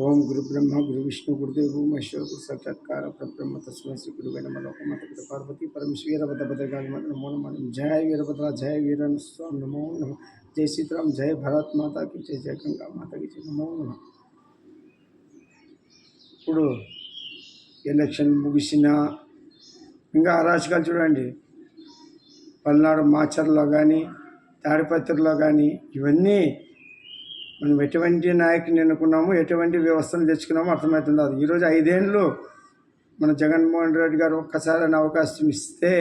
ఓం గురు బ్రహ్మ గురు విష్ణు గురుదేవు మహేశ్వర గురు సాక్షాత్కార పరబ్రహ్మ తస్మై శ్రీ గురువే నమః లోకమాత పిత పార్వతీ పరమేశ్వర వీరభద్రగాలి నమో నమః జయ వీరభద్ర జయ వీర స్వామి నమో నమః జై సీతారాం జయ భరత్ మాతాకి జయ జయ గంగా మాతాకి జయ నమో నమః. ఇప్పుడు ఎలక్షన్ ముగిసిన ఇంకా అరాచకాలు చూడండి. పల్నాడు మాచర్లో కానీ తాడిపత్రిలో కానీ ఇవన్నీ మనం ఎటువంటి నాయకుని ఎన్నుకున్నాము, ఎటువంటి వ్యవస్థను తెచ్చుకున్నామో అర్థమవుతుంది. అది ఈరోజు 5 ఏళ్ళు మన జగన్మోహన్ రెడ్డి గారు ఒక్కసారి అవకాశం ఇస్తే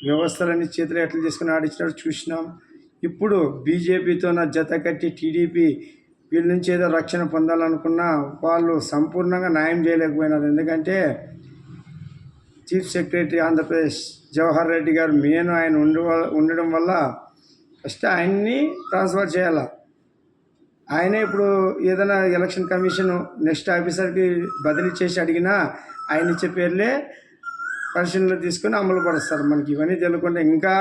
వ్యవస్థలన్నీ చేతులు ఎట్లా చేసుకుని ఆడించినట్టు చూసినాం. ఇప్పుడు బీజేపీతో నా జత కట్టి టీడీపీ వీళ్ళ నుంచి ఏదో రక్షణ పొందాలనుకున్నా వాళ్ళు సంపూర్ణంగా న్యాయం చేయలేకపోయినారు. ఎందుకంటే చీఫ్ సెక్రటరీ ఆంధ్రప్రదేశ్ జవహర్ రెడ్డి గారు మెయిన్ ఆయన ఉండడం వల్ల ఫస్ట్ ఆయన్ని ట్రాన్స్ఫర్ చేయాలి. ఆయనే ఇప్పుడు ఏదైనా ఎలక్షన్ కమిషన్ నెక్స్ట్ ఆఫీసర్కి బదిలీ చేసి అడిగినా ఆయన ఇచ్చే పేర్లే పరిశీలనలో తీసుకొని అమలు పరుస్తారు. మనకి ఇవన్నీ తెలియకుండా ఇంకా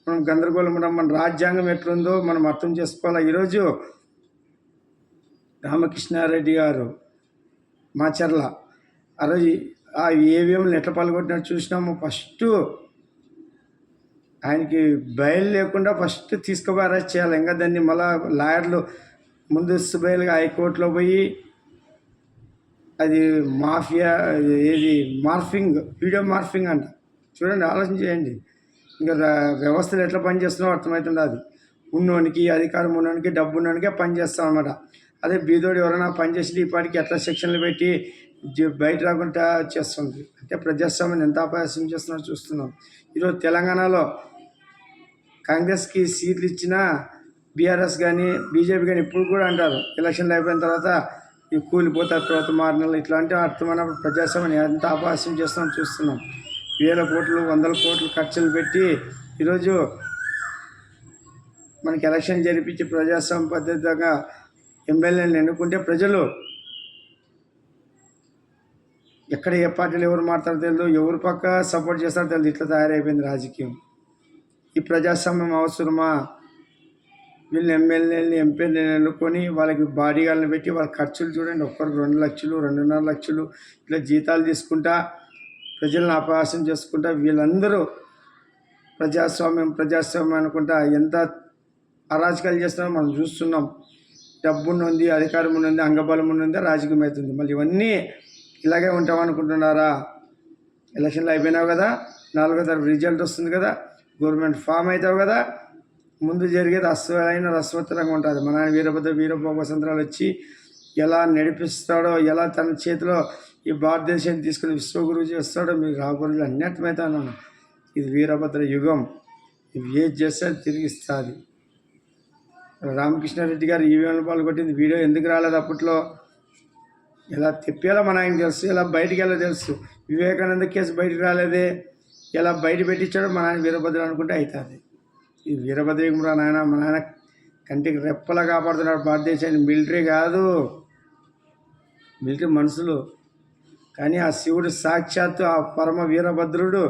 మనం గందరగోళం ఉన్నాం. మన రాజ్యాంగం ఎట్లుందో మనం అర్థం చేసుకోవాలి. ఈరోజు రామకృష్ణారెడ్డి గారు మాచర్ల ఆ రోజు ఆ ఏవిఎంలు ఎట్లా పాల్గొట్టినట్టు చూసినాము. ఫస్ట్ ఆయనకి బయలు లేకుండా ఫస్ట్ తీసుకుపోయి అరెస్ట్ చేయాలి. ఇంకా దాన్ని మళ్ళా లాయర్లు ముందు బయలుగా హైకోర్టులో పోయి అది మాఫియా ఏది మార్ఫింగ్ వీడియో మార్ఫింగ్ అంట. చూడండి, ఆలోచన చేయండి. ఇంకా వ్యవస్థలు ఎట్లా పనిచేస్తున్నావో అర్థమవుతుంది. అది ఉన్నోనికి అధికారం ఉన్నోనికి డబ్బు ఉన్నోనికే పనిచేస్తాం అన్నమాట. అదే బీదోడు ఎవరైనా పనిచేసి ఇప్పటికి ఎట్లా సెక్షన్లు పెట్టి బయట రాకుండా చేస్తుంది. అంటే ప్రజాస్వామ్యం ఎంత అపహాస్యం చేస్తున్నారో చూస్తున్నాం. ఈరోజు తెలంగాణలో కాంగ్రెస్కి సీట్లు ఇచ్చినా బీఆర్ఎస్ కానీ బీజేపీ కానీ ఇప్పుడు కూడా అంటారు ఎలక్షన్లు అయిపోయిన తర్వాత ఈ కూలిపోతారు తర్వాత 6 నెలలు ఇట్లాంటి అర్థమైనప్పుడు ప్రజాస్వామ్యం ఎంత అపహాస్యం చేస్తున్నాం చూస్తున్నాం. 1000 కోట్లు 100 కోట్లు ఖర్చులు పెట్టి ఈరోజు మనకి ఎలక్షన్ జరిపించి ప్రజాస్వామ్య పద్ధతిగా ఎమ్మెల్యేలను ఎన్నుకుంటే ప్రజలు ఎక్కడ ఏ పార్టీలు ఎవరు మాట్లాడతారో తెలియదు, ఎవరు పక్క సపోర్ట్ చేస్తారో తెలియదు. ఇట్లా తయారైపోయింది రాజకీయం. ఈ ప్రజాస్వామ్యం అవసరమా? వీళ్ళు ఎమ్మెల్యేలని ఎంపీలను ఎన్నుకొని వాళ్ళకి బాడీగాళ్ళని పెట్టి వాళ్ళ ఖర్చులు చూడండి. ఒక్కరు 2 లక్షలు 2.5 లక్షలు ఇట్లా జీతాలు తీసుకుంటా ప్రజలను అపహాస్యం చేసుకుంటా వీళ్ళందరూ ప్రజాస్వామ్యం అనుకుంటా ఎంత అరాచకాలు చేస్తున్నారో మనం చూస్తున్నాం. డబ్బున్నది, అధికారం ఉన్నది, అంగబలం ఉన్నది, రాజకీయం అవుతుంది. మళ్ళీ ఇవన్నీ ఇలాగే ఉంటామనుకుంటున్నారా? ఎలక్షన్లు అయిపోయినావు కదా, 4వ తారీఖు రిజల్ట్ వస్తుంది కదా, గవర్నమెంట్ ఫామ్ అవుతావు కదా, ముందు జరిగేది అస్సలైన రసవత్తరంగా ఉంటుంది. మన ఆయన వీరభద్ర వసంతరాలు వచ్చి ఎలా నడిపిస్తాడో, ఎలా తన చేతిలో ఈ భారతదేశాన్ని తీసుకుని విశ్వగురువు చేస్తాడో మీకు రాబోయే అన్యర్థమవుతాను. ఇది వీరభద్ర యుగం. ఇది ఏది చేస్తే తిరిగిస్తుంది. రామకృష్ణారెడ్డి గారు ఈవీఎంలో పాల్గొట్టింది వీడియో ఎందుకు రాలేదు అప్పట్లో? ఎలా తిప్పేలా మన ఆయన తెలుసు, ఎలా బయటికి వెళ్ళో తెలుసు. వివేకానంద కేసు బయటికి రాలేదే, ఎలా బయట పెట్టించాడో మన ఆయన వీరభద్ర అనుకుంటే అవుతుంది. ఈ వీరభద్రయుగం రా నాయన. మన ఆయన కంటికి రెప్పలా కాపాడుతున్నాడు భారతదేశాన్ని. మిలిటరీ కాదు, మిలిటరీ మనుషులు. కానీ ఆ శివుడు సాక్షాత్తు ఆ పరమ వీరభద్రుడు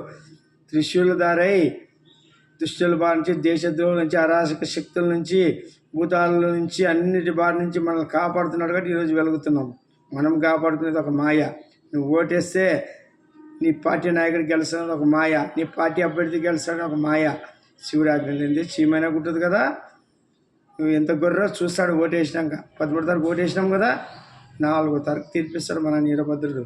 త్రిశూలధారై దుష్టుల బారి నుంచి, దేశద్రోహుల నుంచి, అరాచక శక్తుల నుంచి, భూతాల నుంచి, అన్నిటి బారి నుంచి మనల్ని కాపాడుతున్నాడు. కాబట్టి ఈరోజు వెలుగుతున్నాం. మనం కాపాడుకునేది ఒక మాయ. నువ్వు ఓటేస్తే నీ పార్టీ నాయకుడికి గెలుస్తున్నది ఒక మాయ, నీ పార్టీ అభ్యర్థి గెలుస్తాడని ఒక మాయ. శివుడు ఆజ్ఞ చీమైనా కుట్టదు కదా. నువ్వు ఎంత గొర్రె చూస్తాడు ఓటేసినాక. 13వ తారీఖు ఓటేసినాం కదా, 4వ తారీఖు తీర్పిస్తాడు మన వీరభద్రుడు.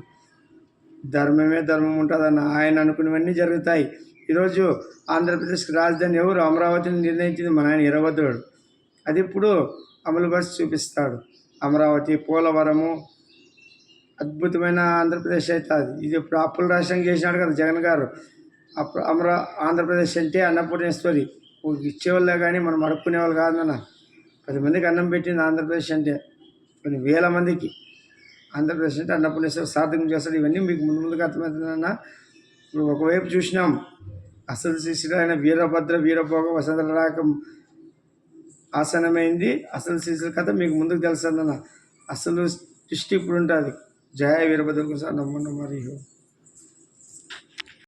ధర్మమే ధర్మం ఉంటుందన్న ఆయన అనుకున్నవన్నీ జరుగుతాయి. ఈరోజు ఆంధ్రప్రదేశ్కి రాజధాని ఎవరు? అమరావతిని నిర్ణయించింది మన ఆయన వీరభద్రుడు. అది ఇప్పుడు అమలుపరిచి చూపిస్తాడు. అమరావతి, పోలవరము అద్భుతమైన ఆంధ్రప్రదేశ్ అవుతుంది. ఇది ఇప్పుడు అప్పుల రాష్ట్రం చేసినాడు కదా జగన్ గారు. ఆంధ్రప్రదేశ్ అంటే అన్నపూర్ణేశ్వరి. ఇచ్చేవాళ్ళే కానీ మనం అడుక్కునే వాళ్ళు కాదన్న. 10 మందికి అన్నం పెట్టింది ఆంధ్రప్రదేశ్ అంటే. కొన్ని వేల మందికి ఆంధ్రప్రదేశ్ అంటే అన్నపూర్ణేశ్వరి సార్థకం చేస్తాడు. ఇవన్నీ మీకు ముందుగా అర్థమవుతుందన్న. ఇప్పుడు ఒకవైపు చూసినాం అసలు శిశుడైన వీరభోగ వసంత రాకం ఆసనమైంది. అసలు శిశుల కథ మీకు ముందుకు తెలుస్తుందన్న. అసలు దృష్టి ఇప్పుడు ఉంటుంది. జయ వీరభద్ర సార్ నమ్మండి మరియు